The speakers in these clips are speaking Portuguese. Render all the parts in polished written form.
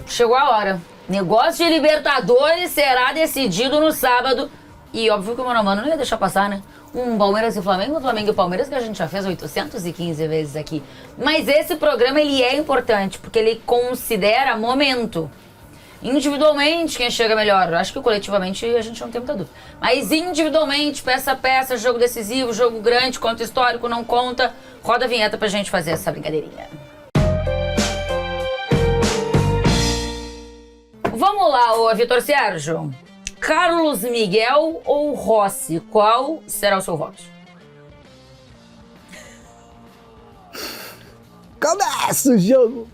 chegou a hora. Negócio de Libertadores será decidido no sábado. E óbvio que o Mano a Mano não ia deixar passar, né? Um Palmeiras e Flamengo, Flamengo e Palmeiras, que a gente já fez 815 vezes aqui. Mas esse programa, ele é importante, porque ele considera momento. Individualmente, quem chega melhor. Acho que coletivamente a gente não tem muita dúvida. Mas individualmente, peça a peça, jogo decisivo, jogo grande, conta histórico, não conta. Roda a vinheta pra gente fazer essa brincadeirinha. Vamos lá, ô Vitor Sérgio. Carlos Miguel ou Rossi? Qual será o seu voto? Começa o jogo!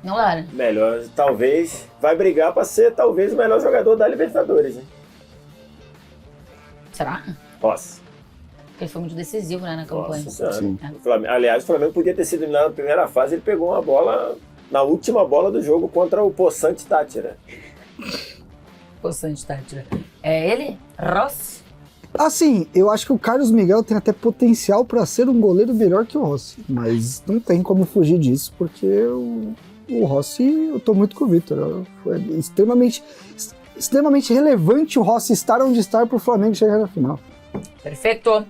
Não dá, né? Melhor, talvez, vai brigar pra ser talvez o melhor jogador da Libertadores, hein? Será? Rossi. Porque ele foi muito decisivo, né, na campanha. Nossa Senhora. Aliás, o Flamengo podia ter sido eliminado na primeira fase, ele pegou uma bola, na última bola do jogo contra o Poçante Tátira. Poçante Tátira. É ele? Rossi? Assim, eu acho que o Carlos Miguel tem até potencial para ser um goleiro melhor que o Rossi, mas não tem como fugir disso, porque o Rossi, eu tô muito com o Vitor. Foi extremamente relevante o Rossi estar onde está pro Flamengo chegar na final. Perfeito.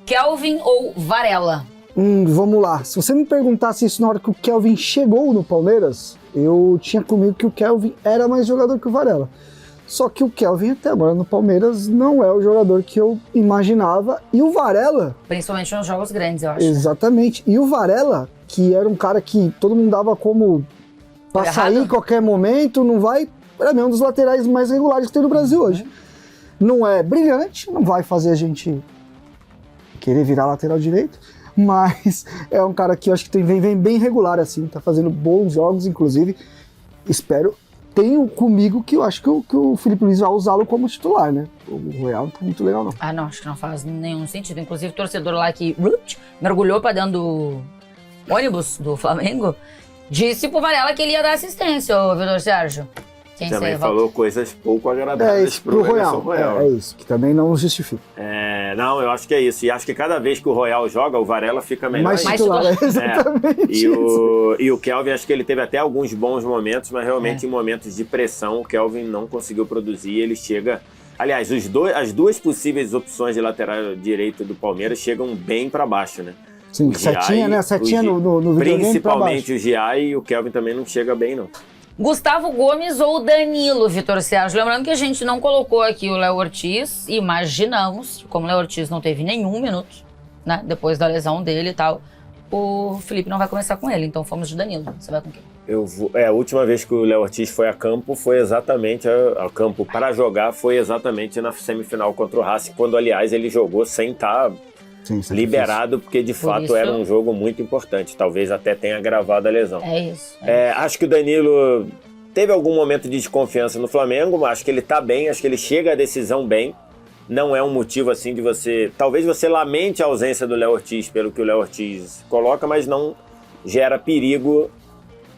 Kelvin ou Varela? Vamos lá. Se você me perguntasse isso na hora que o Kelvin chegou no Palmeiras, eu tinha comigo que o Kelvin era mais jogador que o Varela. Só que o Kelvin até agora no Palmeiras não é o jogador que eu imaginava. E o Varela... Principalmente nos jogos grandes, eu acho. Exatamente. E o Varela, que era um cara que todo mundo dava como pra sair em qualquer momento, não vai... Era mesmo um dos laterais mais regulares que tem no Brasil hoje. Não é brilhante, não vai fazer a gente querer virar lateral direito, mas é um cara que eu acho que vem bem regular, assim, tá fazendo bons jogos, inclusive. Tenho comigo que eu acho que o Felipe Luiz vai usá-lo como titular, né? O Royal não tá muito legal, não. Ah, não, acho que não faz nenhum sentido. Inclusive, o torcedor lá que mergulhou pra dentro do ônibus do Flamengo disse pro Varela que ele ia dar assistência, ô Vitor Sérgio. Quem também falou coisas pouco agradáveis pro Royal. É isso, que também não justifica. Não, eu acho que é isso. E acho que cada vez que o Royal joga, o Varela fica melhor. Mais titular, exatamente. E o Kelvin, acho que ele teve até alguns bons momentos, mas realmente em momentos de pressão, o Kelvin não conseguiu produzir. Ele chega... Aliás, as duas possíveis opções de lateral direito do Palmeiras chegam bem para baixo, né? Sim, setinha, né? Setinha no videogame. Principalmente o Giai, e o Kelvin também não chega bem, não. Gustavo Gomes ou Danilo, Vitor Sérgio? Lembrando que a gente não colocou aqui o Léo Ortiz, imaginamos, como o Léo Ortiz não teve nenhum minuto, né, depois da lesão dele e tal, o Felipe não vai começar com ele, então fomos de Danilo. Você vai com quem? A última vez que o Léo Ortiz foi a campo foi exatamente a campo para jogar, foi exatamente na semifinal contra o Racing, quando, aliás, ele jogou sem estar liberado, porque de fato era um jogo muito importante. Talvez até tenha agravado a lesão. É isso. Acho que o Danilo teve algum momento de desconfiança no Flamengo, mas acho que ele tá bem, acho que ele chega à decisão bem. Não é um motivo assim de você... Talvez você lamente a ausência do Léo Ortiz pelo que o Léo Ortiz coloca, mas não gera perigo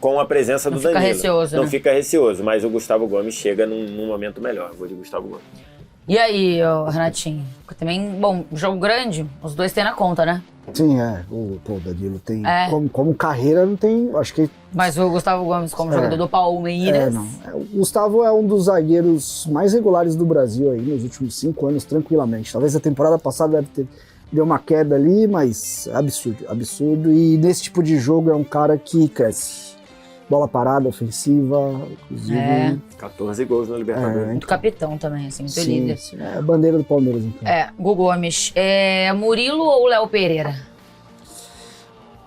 com a presença do Danilo. Não fica receoso, Não fica receoso, mas o Gustavo Gomes chega num momento melhor. Vou de Gustavo Gomes. E aí, Renatinho? Também, bom, jogo grande, os dois têm na conta, né? Sim, o Danilo tem... Como carreira não tem, acho que... Mas o Gustavo Gomes como jogador do Palmeiras... O Gustavo é um dos zagueiros mais regulares do Brasil aí nos últimos 5 anos, tranquilamente. Talvez a temporada passada deu uma queda ali, mas absurdo. E nesse tipo de jogo é um cara que cresce. Bola parada, ofensiva, inclusive. 14 gols na Libertadores. Muito capitão também, assim, muito líder. Sim, é a bandeira do Palmeiras, então. Gu Gomes. Murilo ou Léo Pereira?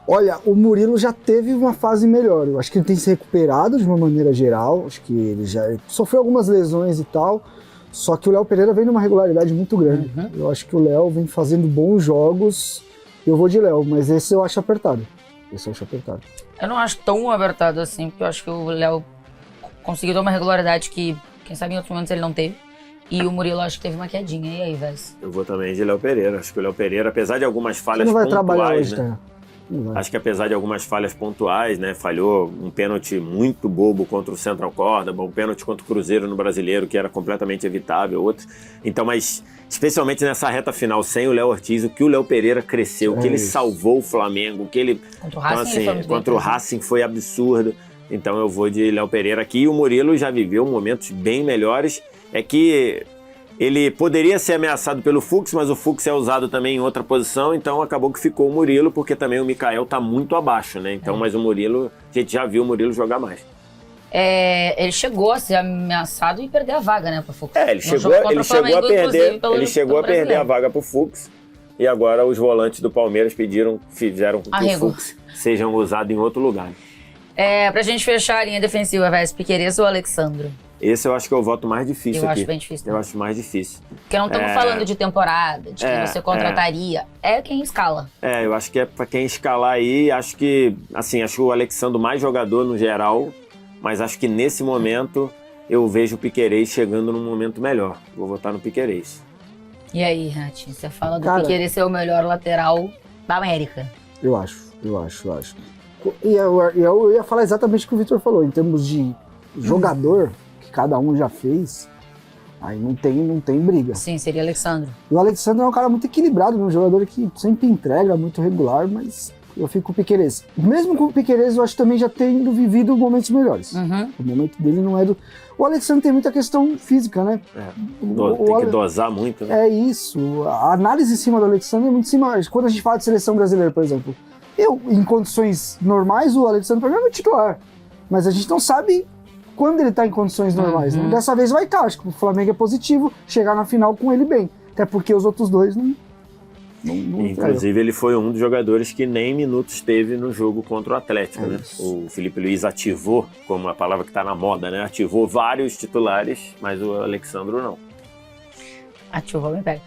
Olha, o Murilo já teve uma fase melhor. Eu acho que ele tem se recuperado de uma maneira geral. Acho que ele já sofreu algumas lesões e tal. Só que o Léo Pereira vem numa regularidade muito grande. Eu acho que o Léo vem fazendo bons jogos. Eu vou de Léo, mas esse eu acho apertado. Eu não acho tão apertado assim, porque eu acho que o Léo conseguiu ter uma regularidade que, quem sabe, em outros momentos ele não teve. E o Murilo acho que teve uma quedinha. E aí, Vaz? Eu vou também de Léo Pereira. Acho que o Léo Pereira, apesar de algumas falhas pontuais, não vai trabalhar hoje, né? Acho que apesar de algumas falhas pontuais, né? Falhou um pênalti muito bobo contra o Central Córdoba, um pênalti contra o Cruzeiro no Brasileiro, que era completamente evitável, outro. Então, mas especialmente nessa reta final, sem o Léo Ortiz, o que o Léo Pereira cresceu, o que ele salvou o Flamengo, o que ele... Contra o Racing, contra o Racing foi absurdo. Então eu vou de Léo Pereira aqui. E o Murilo já viveu momentos bem melhores. É que ele poderia ser ameaçado pelo Fux, mas o Fux é usado também em outra posição, então acabou que ficou o Murilo, porque também o Mikael tá muito abaixo, né? Então, mas o Murilo, a gente já viu o Murilo jogar mais. Ele chegou a ser ameaçado e perder a vaga, né, pro Fux. Ele chegou a perder a vaga pro Fux. E agora os volantes do Palmeiras fizeram com que o Fux sejam usados em outro lugar. Pra gente fechar a linha defensiva, vai, Piquerez ou Alexandro? Esse eu acho que é o voto mais difícil aqui. Eu acho bem difícil também. Eu acho mais difícil. Porque não estamos falando de temporada, de quem você contrataria. É quem escala. Eu acho que é pra quem escalar aí. Acho que o Alexandro mais jogador no geral, mas acho que nesse momento eu vejo o Piquerez chegando num momento melhor. Vou votar no Piquerez. E aí, Ratinho, você fala do Piquerez ser o melhor lateral da América? Eu acho. E eu ia falar exatamente o que o Vitor falou, em termos de jogador, que cada um já fez, aí não tem briga. Sim, seria Alexandro. E o Alexandre é um cara muito equilibrado, um jogador que sempre entrega, muito regular, mas eu fico com o Piquerez. Mesmo com o Piquerez, eu acho que também já tendo vivido momentos melhores. O momento dele não é do... O Alexandre tem muita questão física, né? Tem que dosar muito, né? É isso. A análise em cima do Alexandre é muito em cima. Quando a gente fala de seleção brasileira, por exemplo, em condições normais, o Alexandre para mim é meu titular. Mas a gente não sabe quando ele tá em condições normais. Né? Dessa vez vai estar. Acho que o Flamengo é positivo chegar na final com ele bem. Até porque os outros dois não Inclusive, ele foi um dos jogadores que nem minutos teve no jogo contra o Atlético, né? O Felipe Luiz ativou, como a palavra que tá na moda, né? Ativou vários titulares, mas o Alexandro não. Ativou, me pega.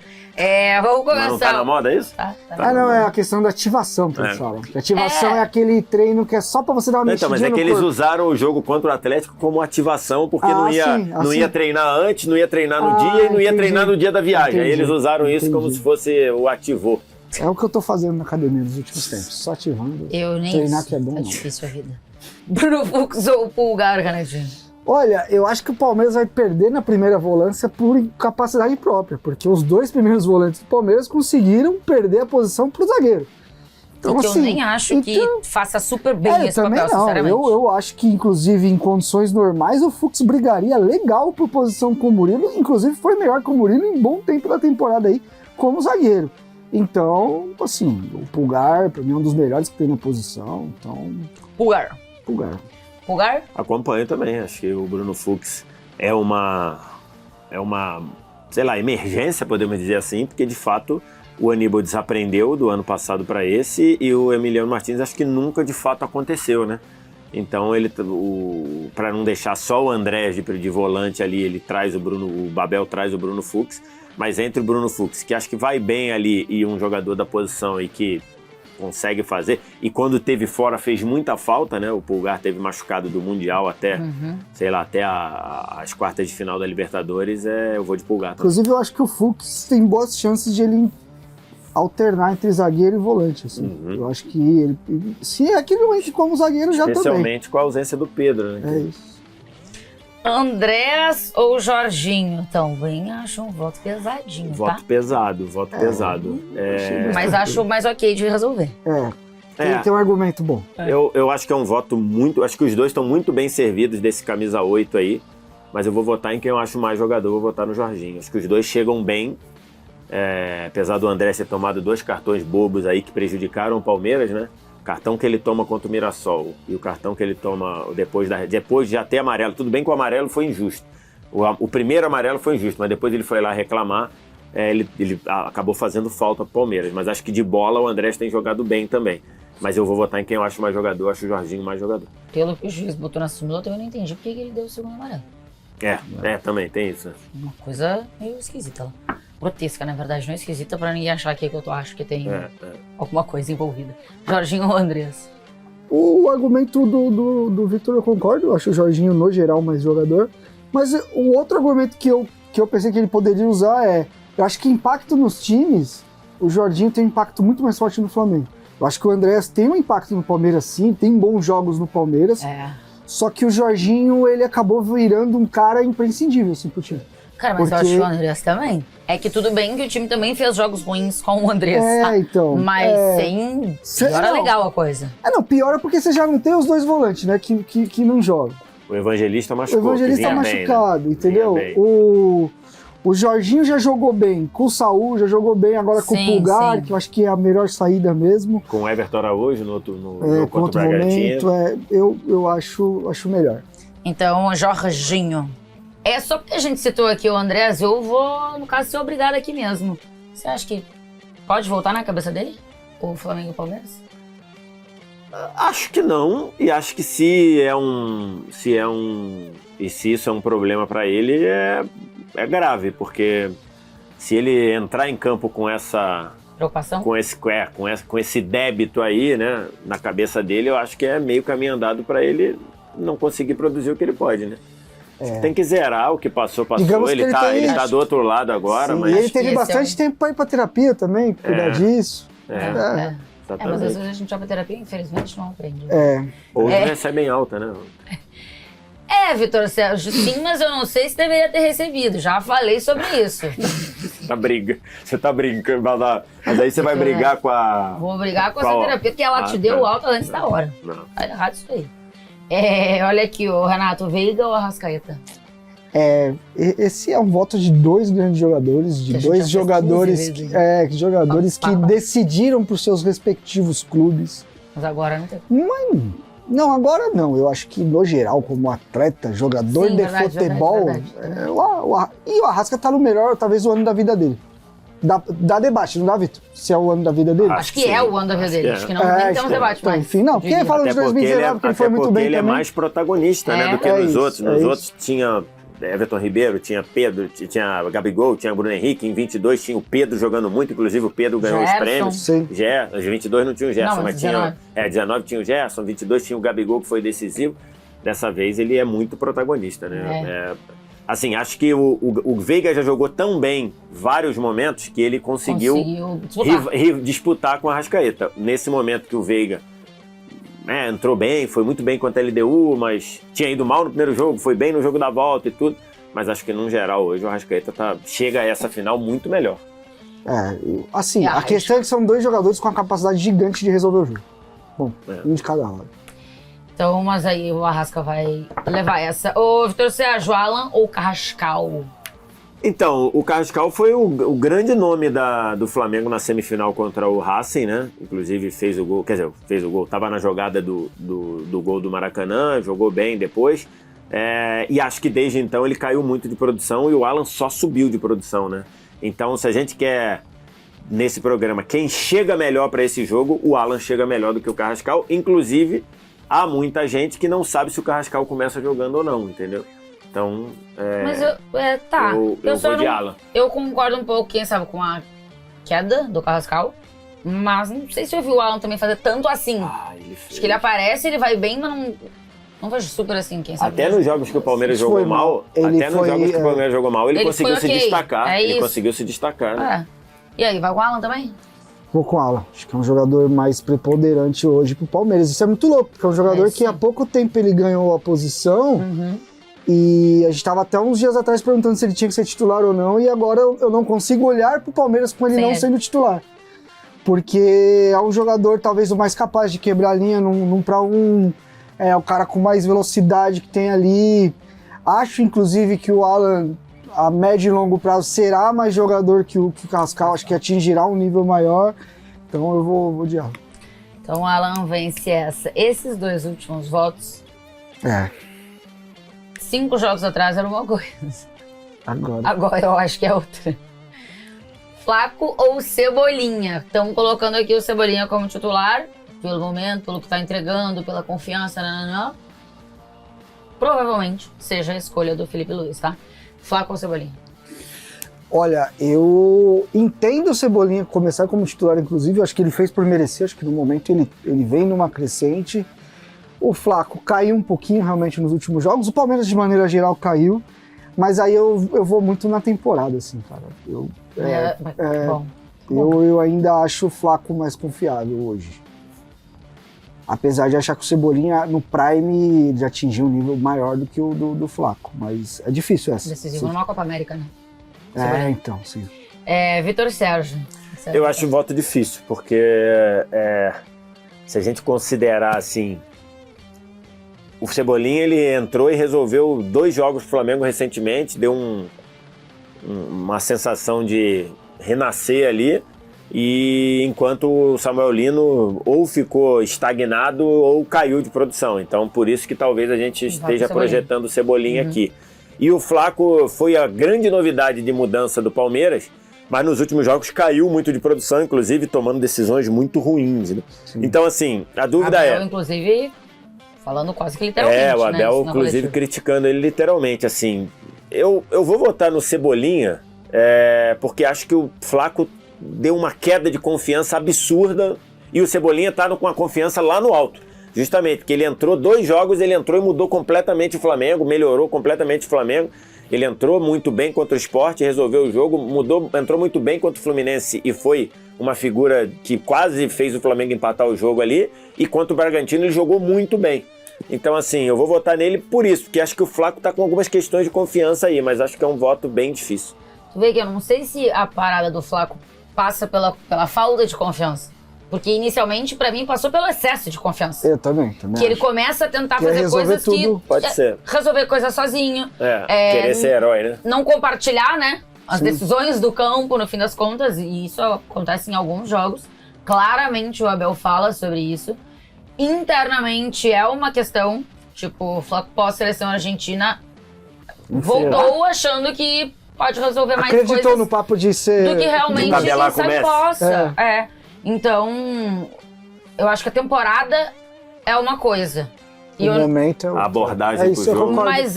Vamos começar. Mas não tá na moda, é isso? Tá não, é a questão da ativação que eles falam. Ativação é aquele treino que é só pra você dar uma mexidinha mas é que eles usaram o jogo contra o Atlético como ativação, porque não ia treinar antes, não ia treinar no dia e não ia treinar no dia da viagem. Aí eles usaram isso como se fosse o ativou. É o que eu tô fazendo na academia nos últimos tempos, só ativando. Treinar que é bom. Tá difícil a vida. Bruno Fux ou Pulgar, Canadinho? Olha, eu acho que o Palmeiras vai perder na primeira volância por incapacidade própria, porque os dois primeiros volantes do Palmeiras conseguiram perder a posição pro zagueiro. Então, eu nem acho que faça super bem esse papel, sinceramente. Eu acho que, inclusive, em condições normais, o Fux brigaria legal por posição com o Murilo, inclusive foi melhor que o Murilo em bom tempo da temporada aí, como zagueiro. Então, assim, o Pulgar, pra mim, é um dos melhores que tem na posição, então... Pulgar? Acompanho também, acho que o Bruno Fux é uma, sei lá, emergência, podemos dizer assim, porque de fato o Aníbal desaprendeu do ano passado para esse e o Emiliano Martins acho que nunca de fato aconteceu, né? Então para não deixar só o Andrés de volante ali, ele traz o Babel traz o Bruno Fux, mas entre o Bruno Fux, que acho que vai bem ali, e um jogador da posição e que consegue fazer, e quando teve fora fez muita falta, né? O Pulgar teve machucado do Mundial até, sei lá, até as quartas de final da Libertadores, eu vou de Pulgar também. Inclusive eu acho que o Fux tem boas chances de ele alternar entre zagueiro e volante, assim. Eu acho que ele, se é aquele momento como zagueiro, já também. Especialmente com a ausência do Pedro, né? É isso. Andrés ou Jorginho? Também acho um voto pesadinho, voto pesado. Mas acho mais ok de resolver. Tem um argumento bom. Eu acho que é um voto muito... Acho que os dois estão muito bem servidos desse camisa 8 aí, mas eu vou votar em quem eu acho mais jogador, vou votar no Jorginho. Acho que os dois chegam bem, apesar do Andrés ter tomado 2 cartões bobos aí que prejudicaram o Palmeiras, né? O cartão que ele toma contra o Mirassol e o cartão que ele toma depois de já ter amarelo. Tudo bem que o amarelo foi injusto. O primeiro amarelo foi injusto, mas depois ele foi lá reclamar. Ele acabou fazendo falta pro Palmeiras. Mas acho que de bola o Andrés tem jogado bem também. Mas eu vou votar em quem eu acho mais jogador. Eu acho o Jorginho mais jogador. Pelo que o juiz botou na súmula, eu não entendi porque ele deu o segundo amarelo. Também tem isso. Uma coisa meio esquisita lá. Grotesca, na verdade, não esquisita pra ninguém achar que eu acho que tem alguma coisa envolvida. Jorginho ou Andrés? O argumento do Vitor eu concordo, eu acho o Jorginho no geral mais jogador, mas o outro argumento que eu pensei que ele poderia usar eu acho que impacto nos times, o Jorginho tem um impacto muito mais forte no Flamengo. Eu acho que o Andrés tem um impacto no Palmeiras sim, tem bons jogos no Palmeiras, só que o Jorginho ele acabou virando um cara imprescindível assim pro time. Cara, mas Porque... eu acho que o Andrés também. É que tudo bem que o time também fez jogos ruins com o Andrés. Então. Mas sem... Piora legal a coisa. Não, piora porque você já não tem os dois volantes, né? Que não jogam. O Evangelista machucou. O Evangelista tá machucado, né? Entendeu? O Jorginho já jogou bem, com o Saúl já jogou bem, agora com o Pulgar, que eu acho que é a melhor saída mesmo. Com o Everton Araújo no outro contra o momento, eu acho melhor. Então, Jorginho. É só porque a gente citou aqui o Andrés, eu vou, no caso, ser obrigado aqui mesmo. Você acha que pode voltar na cabeça dele? O Flamengo e o Palmeiras? Acho que não, e acho que se isso é um problema para ele, é grave, porque se ele entrar em campo com essa preocupação, com esse débito aí, né, na cabeça dele, eu acho que é meio caminho andado para ele não conseguir produzir o que ele pode, né? Tem que zerar o que passou. Digamos ele tá do outro lado agora, mas... E ele teve bastante tempo para ir para terapia também, pra cuidar disso. Mas às vezes a gente vai pra terapia, infelizmente não aprende. Ou recebem alta, né? Vitor Sérgio, sim, mas eu não sei se deveria ter recebido. Já falei sobre isso. Você tá brincando, mas aí você vai brigar com a... Vou brigar com essa terapia, porque ela te deu alta antes da hora. Não. Tá errado isso aí. Olha aqui, o Renato, Veiga ou Arrascaeta? Esse é um voto de dois grandes jogadores, de dois jogadores que decidiram por seus respectivos clubes. Mas agora não tem. Não, agora não. Eu acho que, no geral, como atleta, jogador de futebol... E o Arrasca tá no melhor, talvez, o ano da vida dele. Dá debate, não dá, Vitor? Se é o ano da vida dele? Acho que é o ano da vida dele. Acho que não tem um debate mais. Enfim, não. Quem fala de 2019, que ele foi muito bem também. Ele é mais protagonista, né, do que nos outros. Nos outros tinha Everton Ribeiro, tinha Pedro, tinha Gabigol, tinha Bruno Henrique. Em 22 tinha o Pedro jogando muito, inclusive o Pedro ganhou os prêmios. Sim. Os 22 não tinha o Gerson, mas 19. tinha... 19 tinha o Gerson, 22 tinha o Gabigol, que foi decisivo. Dessa vez ele é muito protagonista, né? Assim, acho que o Veiga já jogou tão bem vários momentos que ele conseguiu disputar com a Arrascaeta. Nesse momento que o Veiga entrou bem, foi muito bem contra a LDU, mas tinha ido mal no primeiro jogo, foi bem no jogo da volta e tudo. Mas acho que, no geral, hoje o Arrascaeta chega a essa final muito melhor. A questão é que são dois jogadores com a capacidade gigante de resolver o jogo. Bom, um de cada lado. Então, mas aí o Arrasca vai levar essa. Ô, Vitor Sérgio, Alan ou Carrascal? Então, o Carrascal foi o grande nome do Flamengo na semifinal contra o Racing, né? Inclusive fez o gol, tava na jogada do gol do Maracanã, jogou bem depois. E acho que desde então ele caiu muito de produção e o Alan só subiu de produção, né? Então, se a gente quer, nesse programa, quem chega melhor para esse jogo, o Alan chega melhor do que o Carrascal. Inclusive, há muita gente que não sabe se o Carrascal começa jogando ou não, entendeu? Então, mas eu vou de Alan. Eu concordo um pouco, quem sabe, com a queda do Carrascal, mas não sei se eu vi o Alan também fazer tanto assim. Acho que ele aparece, ele vai bem, mas não vejo super assim, quem sabe. Até nos jogos que o Palmeiras jogou mal, ele conseguiu se destacar. Ele conseguiu se destacar, né? E aí, vai com o Alan também? Vou com o Alan. Acho que é um jogador mais preponderante hoje pro Palmeiras. Isso é muito louco, porque é um jogador que há pouco tempo ele ganhou a posição e a gente estava até uns dias atrás perguntando se ele tinha que ser titular ou não, e agora eu não consigo olhar pro Palmeiras com ele não sendo titular. Porque é um jogador talvez o mais capaz de quebrar a linha num para um, o cara com mais velocidade que tem ali. Acho, inclusive, que o Alan, a médio e longo prazo, será mais jogador que o Carrascal, acho que atingirá um nível maior, então eu vou de Alan. Então o Alan vence esses dois últimos votos. 5 jogos atrás era uma coisa. Agora eu acho que é outra. Flaco ou Cebolinha? Estamos colocando aqui o Cebolinha como titular, pelo momento, pelo que está entregando, pela confiança, provavelmente seja a escolha do Felipe Luiz, tá? Flaco ou Cebolinha? Olha, eu entendo o Cebolinha começar como titular, inclusive, eu acho que ele fez por merecer, acho que no momento ele vem numa crescente. O Flaco caiu um pouquinho realmente nos últimos jogos, o Palmeiras de maneira geral caiu, mas aí eu vou muito na temporada, assim, cara. Bom. Eu ainda acho o Flaco mais confiável hoje. Apesar de achar que o Cebolinha, no Prime, já atingiu um nível maior do que o do Flaco. Mas é difícil essa. Decisivo numa Copa América, né? Então, sim. Vitor Sérgio. Eu acho um voto difícil, porque se a gente considerar assim, o Cebolinha ele entrou e resolveu 2 jogos pro Flamengo recentemente, deu uma sensação de renascer ali, e enquanto o Samuel Lino ou ficou estagnado ou caiu de produção. Então por isso que talvez a gente esteja projetando o Cebolinha aqui. E o Flaco foi a grande novidade de mudança do Palmeiras, mas nos últimos jogos caiu muito de produção, inclusive tomando decisões muito ruins. Né? Então, assim, a dúvida Abel, inclusive, falando quase que literalmente. O Abel, inclusive, criticando ele literalmente. Assim, eu vou votar no Cebolinha, porque acho que o Flaco deu uma queda de confiança absurda e o Cebolinha tá com a confiança lá no alto. Justamente, porque ele entrou 2 jogos, ele entrou e mudou completamente o Flamengo, melhorou completamente o Flamengo. Ele entrou muito bem contra o Sport, resolveu o jogo, entrou muito bem contra o Fluminense e foi uma figura que quase fez o Flamengo empatar o jogo ali. E contra o Bragantino ele jogou muito bem. Então, assim, eu vou votar nele por isso, porque acho que o Flaco tá com algumas questões de confiança aí, mas acho que é um voto bem difícil. Tu vê que eu não sei se a parada do Flaco passa pela falta de confiança. Porque inicialmente, pra mim, passou pelo excesso de confiança. Eu também que ele começa a tentar fazer coisas tudo. que... Pode ser. Resolver coisas sozinho. Querer ser herói, né? Não compartilhar, né? As decisões do campo, no fim das contas. E isso acontece em alguns jogos. Claramente o Abel fala sobre isso. Internamente é uma questão. Tipo, o Flaco pós-seleção argentina voltou achando que pode resolver mais coisas. Acreditou no papo de ser... Do que realmente quem sabe possa. Então, eu acho que a temporada é uma coisa. E o momento é a abordagem pro jogo. Mas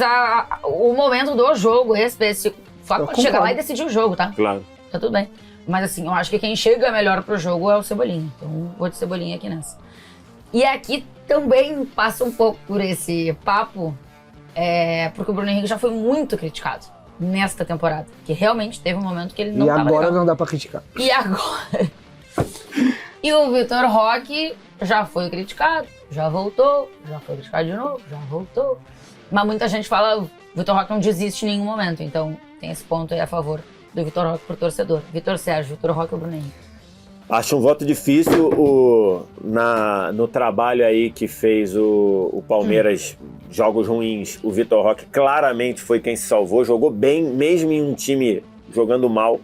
o momento do jogo específico. O Flaco pode chegar lá e decidir o jogo, tá? Claro. Tá tudo bem. Mas assim, eu acho que quem chega melhor pro jogo é o Cebolinha. Então, vou de Cebolinha aqui nessa. E aqui também passa um pouco por esse papo, porque o Bruno Henrique já foi muito criticado nesta temporada. Que realmente teve um momento que ele não tava legal. E agora não dá pra criticar. E agora... E o Vitor Roque já foi criticado, já voltou, já foi criticado de novo, já voltou. Mas muita gente fala, o Vitor Roque não desiste em nenhum momento, então tem esse ponto aí a favor do Vitor Roque pro torcedor. Vitor Sérgio, Vitor Roque ou Bruno Henrique? Acho um voto difícil no trabalho aí que fez o Palmeiras, jogos ruins, o Vitor Roque claramente foi quem se salvou, jogou bem, mesmo em um time jogando mal.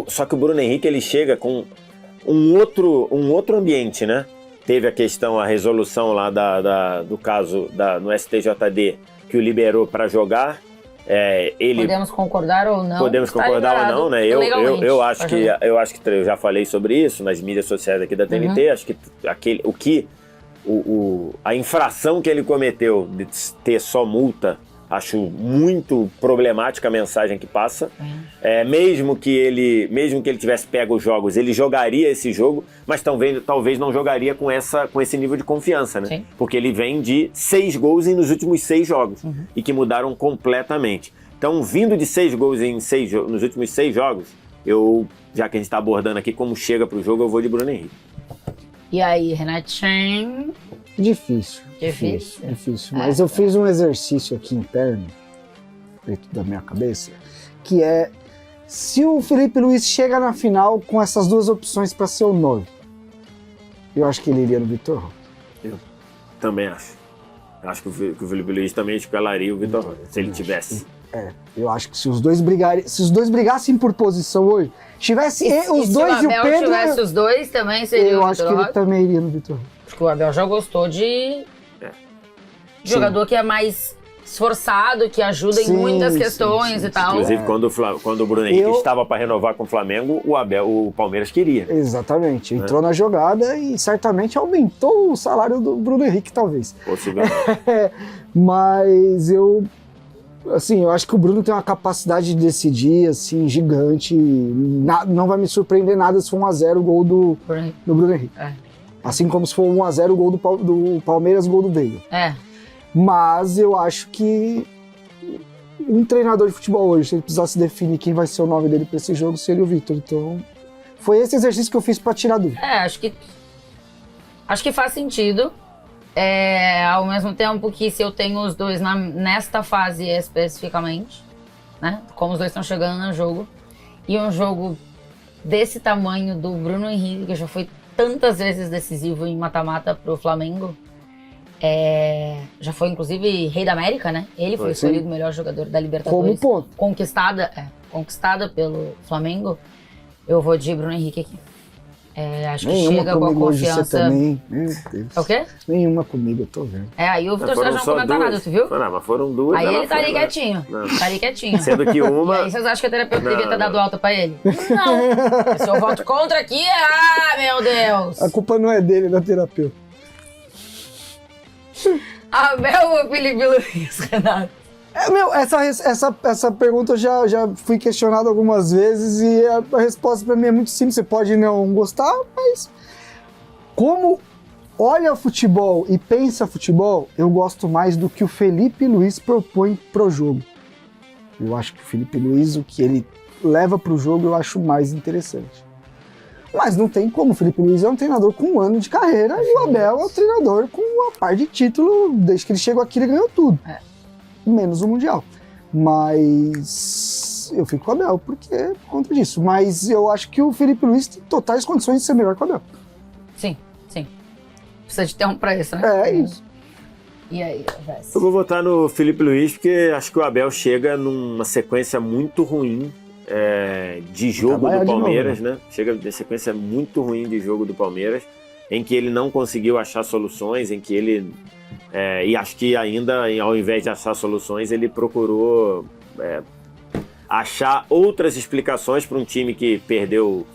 Só que o Bruno Henrique ele chega com um outro ambiente, né? Teve a questão, a resolução lá do caso no STJD que o liberou para jogar. Podemos concordar ou não? Podemos concordar ou não, né? Eu acho que eu já falei sobre isso nas mídias sociais aqui da TNT. Acho que a infração que ele cometeu de ter só multa, acho muito problemática a mensagem que passa. Mesmo que ele tivesse pego os jogos, ele jogaria esse jogo, mas talvez não jogaria com esse nível de confiança, né? Sim. Porque ele vem de 6 gols nos últimos 6 jogos e que mudaram completamente. Então, vindo de 6 gols nos últimos 6 jogos, já que a gente está abordando aqui como chega pro jogo, eu vou de Bruno Henrique. E aí, Renatinho? Difícil. Mas eu fiz um exercício aqui interno, dentro da minha cabeça, que é se o Felipe Luiz chega na final com essas 2 opções para ser o 9, eu acho que ele iria no Vitor Roque. Eu também acho. Eu acho que o Felipe Luiz também escalaria o Vitor Roque, se ele tivesse. Eu acho que se os dois brigassem por posição hoje, tivesse os dois e o Pedro... Se tivesse os dois, também seria o Vitor Roque? Eu acho que ele também iria no Vitor Roque. Porque o Abel já gostou de jogador que é mais esforçado, que ajuda em muitas questões e tal. Inclusive, quando o Bruno Henrique estava para renovar com o Flamengo, o Palmeiras queria. Exatamente. Entrou na jogada e certamente aumentou o salário do Bruno Henrique, talvez. Possivelmente. Mas eu acho que o Bruno tem uma capacidade de decidir, assim, gigante. Não vai me surpreender nada se for 1-0 o gol do Bruno Henrique. Assim como se for 1-0 o gol do Palmeiras, o gol do Veiga. Mas eu acho que um treinador de futebol hoje, se ele precisasse definir quem vai ser o nome dele para esse jogo, seria o Vitor. Então, foi esse exercício que eu fiz para tirar dúvida. Acho que Acho que faz sentido. Ao mesmo tempo que se eu tenho os dois nesta fase especificamente, né? Como os dois estão chegando no jogo. E um jogo desse tamanho do Bruno Henrique, que já foi tantas vezes decisivo em mata-mata pro Flamengo. Já foi, inclusive, Rei da América, né? Ele foi escolhido o melhor jogador da Libertadores. Como ponto. Conquistada pelo Flamengo. Eu vou de Bruno Henrique aqui. Acho que Nenhuma chega com a comigo hoje, confiança. você também. Meu Deus. É o quê? Nenhuma comigo, eu tô vendo. Aí o Vitor Foram Sérgio não só comentou duas. nada, tu viu? Não, mas foram duas. Aí ela ele tá foi, ali né? quietinho. Não. Tá ali quietinho. Sendo que E uma... aí vocês acham que a terapeuta devia ter Não. dado alta pra ele? Não. Se eu voto contra aqui, meu Deus. A culpa não é dele, é da terapeuta. Abel ou Felipe Luiz, Renato? Essa pergunta eu já fui questionado algumas vezes e a resposta pra mim é muito simples. Você pode não gostar, mas como olha futebol e pensa futebol, eu gosto mais do que o Felipe Luiz propõe pro jogo. Eu acho que o Felipe Luiz, o que ele leva pro jogo, eu acho mais interessante. Mas não tem como, o Felipe Luiz é um treinador com 1 ano de carreira e o Abel é um treinador com uma par de título. Desde que ele chegou aqui, ele ganhou tudo. Menos o Mundial. Mas eu fico com o Abel, porque por conta disso. Mas eu acho que o Felipe Luiz tem totais condições de ser melhor que o Abel. Sim. Precisa de tempo pra isso, né? É isso. E aí, Jéssica? Eu vou votar no Felipe Luiz, porque acho que o Abel chega numa sequência muito ruim de jogo do Palmeiras, né? Chega de sequência muito ruim de jogo do Palmeiras, em que ele não conseguiu achar soluções, em que ele... e acho que ainda, ao invés de achar soluções, ele procurou achar outras explicações para um time que perdeu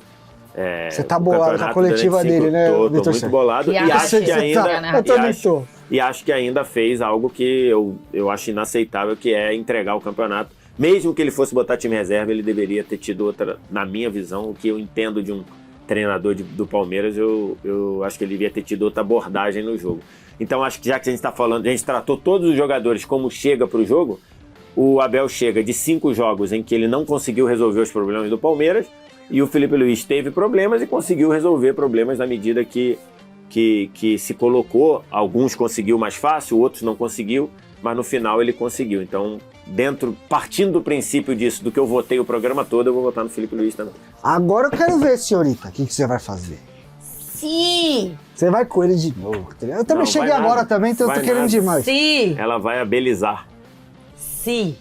Você tá bolado com a coletiva dele, né, Tô Vitor? muito bolado. Que E acho que ainda... E acho que ainda fez algo que eu acho inaceitável, que é entregar o campeonato. Mesmo que ele fosse botar time reserva, ele deveria ter tido outra, na minha visão, o que eu entendo de um treinador do Palmeiras, eu acho que ele devia ter tido outra abordagem no jogo. Então acho que já que a gente está falando, a gente tratou todos os jogadores como chega para o jogo, o Abel chega de 5 jogos em que ele não conseguiu resolver os problemas do Palmeiras, e o Felipe Luiz teve problemas e conseguiu resolver problemas na medida que se colocou. Alguns conseguiu mais fácil, outros não conseguiu, mas no final ele conseguiu. Então, partindo do princípio disso, do que eu votei o programa todo, eu vou votar no Felipe Luiz também. Agora eu quero ver, senhorita, o que você vai fazer. Sim! Você vai com ele de novo. Eu também Não, cheguei vai agora nada. também, então eu tô Vai querendo nada. demais. Sim! Ela vai abelizar. Sim!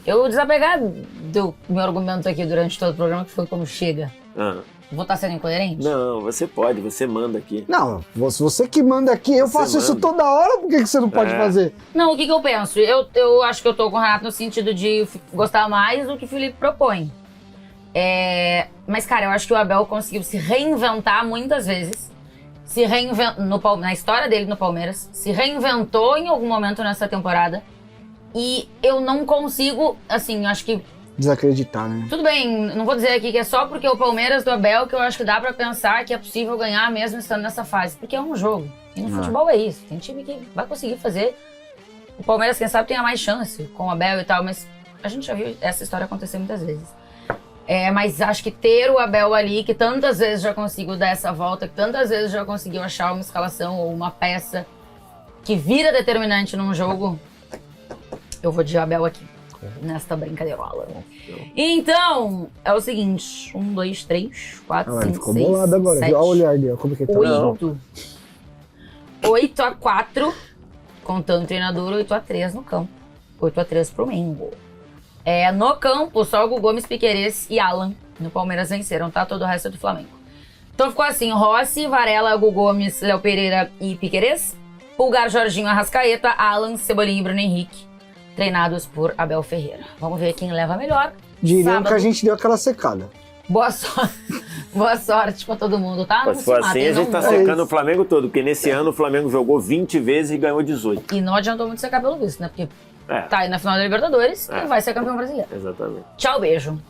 Eu vou desapegar do meu argumento aqui durante todo o programa, que foi como chega. Vou estar sendo incoerente? Não, você pode, você manda aqui. Não, você que manda aqui, eu faço isso manda. toda hora, por que você não pode fazer? Não, o que eu penso? Eu acho que eu tô com o Renato no sentido de gostar mais do que o Felipe propõe. Mas, cara, eu acho que o Abel conseguiu se reinventar muitas vezes. Na história dele no Palmeiras. Se reinventou em algum momento nessa temporada. E eu não consigo, assim, acho que... Desacreditar, né? Tudo bem, não vou dizer aqui que é só porque o Palmeiras do Abel que eu acho que dá pra pensar que é possível ganhar mesmo estando nessa fase. Porque é um jogo. E no futebol é isso. Tem time que vai conseguir fazer. O Palmeiras, quem sabe, tenha mais chance com o Abel e tal, mas a gente já viu essa história acontecer muitas vezes. Mas acho que ter o Abel ali, que tantas vezes já conseguiu dar essa volta, que tantas vezes já conseguiu achar uma escalação ou uma peça que vira determinante num jogo, eu vou de Abel aqui. Nesta brincadeirola. Então, é o seguinte: 1, 2, 3, 4, 5, 6, ficou bolado agora, 7, viu? Olha o olhar dele, como que tá. 8-4, contando o treinador, 8-3 no campo. 8-3 pro Mengo. No campo, só o Hugo Gomes, Piquerez e Alan no Palmeiras venceram, tá? Todo o resto é do Flamengo. Então ficou assim: Rossi, Varela, Hugo Gomes, Léo Pereira e Piquerez. Pulgar, Jorginho, Arrascaeta, Alan, Cebolinha e Bruno Henrique. Treinados por Abel Ferreira. Vamos ver quem leva melhor. Diriam Sábado. que a gente deu aquela secada. Boa sorte pra todo mundo, tá? Se for assim, a gente tá secando o Flamengo todo, porque nesse ano o Flamengo jogou 20 vezes e ganhou 18. E não adiantou muito secar pelo visto, né? Porque tá aí na final da Libertadores e vai ser campeão brasileiro. Exatamente. Tchau, beijo.